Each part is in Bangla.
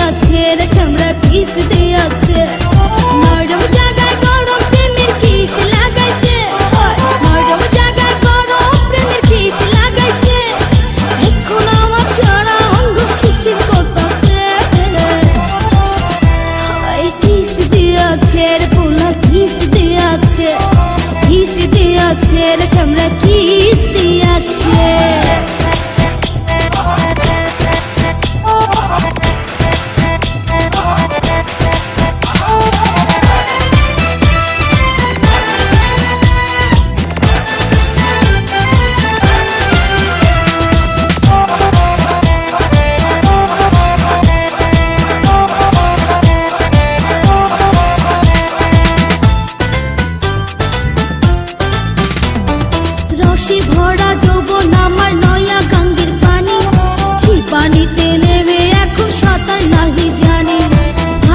দিয়াছে রে চামড়া কিস দিয়াছে নরম জায়গায় গরম প্রেমের কিস লাগাইছে নরম জায়গায় গরম প্রেমের কিস লাগাইছে এখন আমার সারা অঙ্গ শিরশির করতেছে কিস দিয়াছে রে পোলা কিস দিয়াছে রে চামড়া কিস দিয়াছে রসে ভরা যৌবন আমার নয়া গঙ্গের পানি সেই পানিতে নেমে এখন সাঁতার নাহি জানি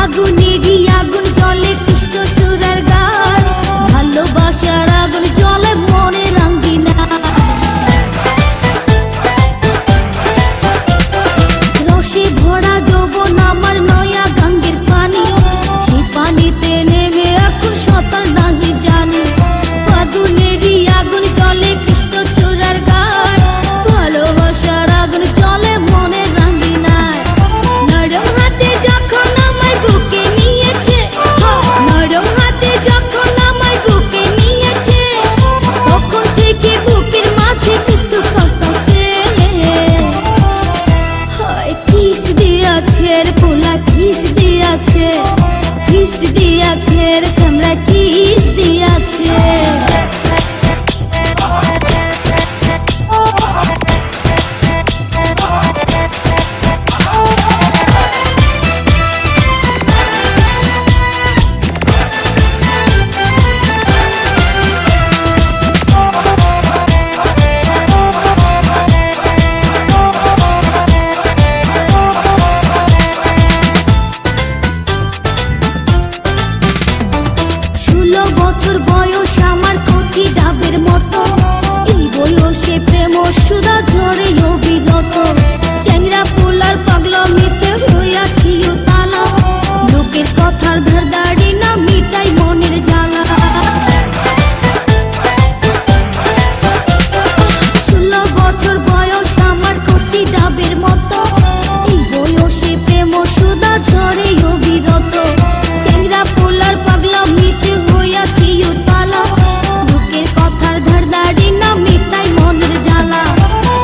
আগুনেরই আগুন জলে কৃষ্ণ চূড়ার গান ভালোবাসার আগুন জলে মনে রাঙ্গিনা রসে ভরা যৌবন আমার নয়া গঙ্গের পানি সেই পানিতে নেমে এখন সাঁতার নাহি জানি আগুনেরই আগুন জলে কৃষ্ণ চূড়ার গায় ভালোবাসার আগুন জলে মনে রাঙ্গিনায় নরম হাতে যখন আমায় বুকে নিয়েছে নরম হাতে যখন আমায় বুকে নিয়েছে তখন থেকে বুকের মাঝে টুকটু করতেছে কিস দিয়াছে রে পোলা কিস দিয়াছে রে চামড়া কিস দিয়াছে বছর বয়স আমার কচি ডাবের মতো এই বয়সে প্রেম সুধা ঝরে অবিরত চ্যাংরা পোলার পাগলামিতে হইয়াছি তালা লোকের কথার ধারদাড়ি না মিটাই মনের জ্বালা 16 বছর বয়স আমার কচি ডাবের মতো এই বয়সে প্রেম সুধা ঝরে অবিরত চ্যাংরা পোলার পাগলামিতে হইয়াছি তালা লোকের কথার ধারদাড়ি না মিটাই মনের জ্বালা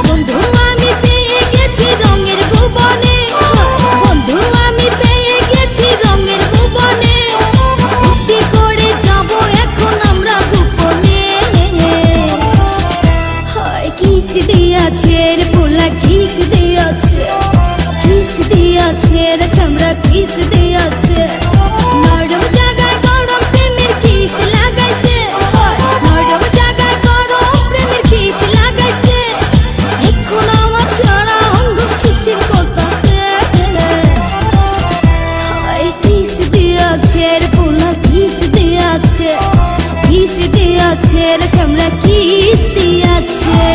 বন্ধু আমি পেয়ে গেছি রঙের ভুবনে বন্ধু আমি পেয়ে গেছি রঙের ভুবনে ভক্তি করে যাব এখন আমরা গোপনে কিস দিয়াছে রে পোলা কিস দিয়াছে রে চামড়া কিস দিয়াছে নরম জায়গায় গরম প্রেমের কিস লাগাইছে নরম জায়গায় গরম প্রেমের কিস লাগাইছে এখন আমার সারা অঙ্গ শিরশির করতেছে কিস দিয়াছে রে পোলা কিস দিয়াছে রে চামড়া কিস দিয়াছে।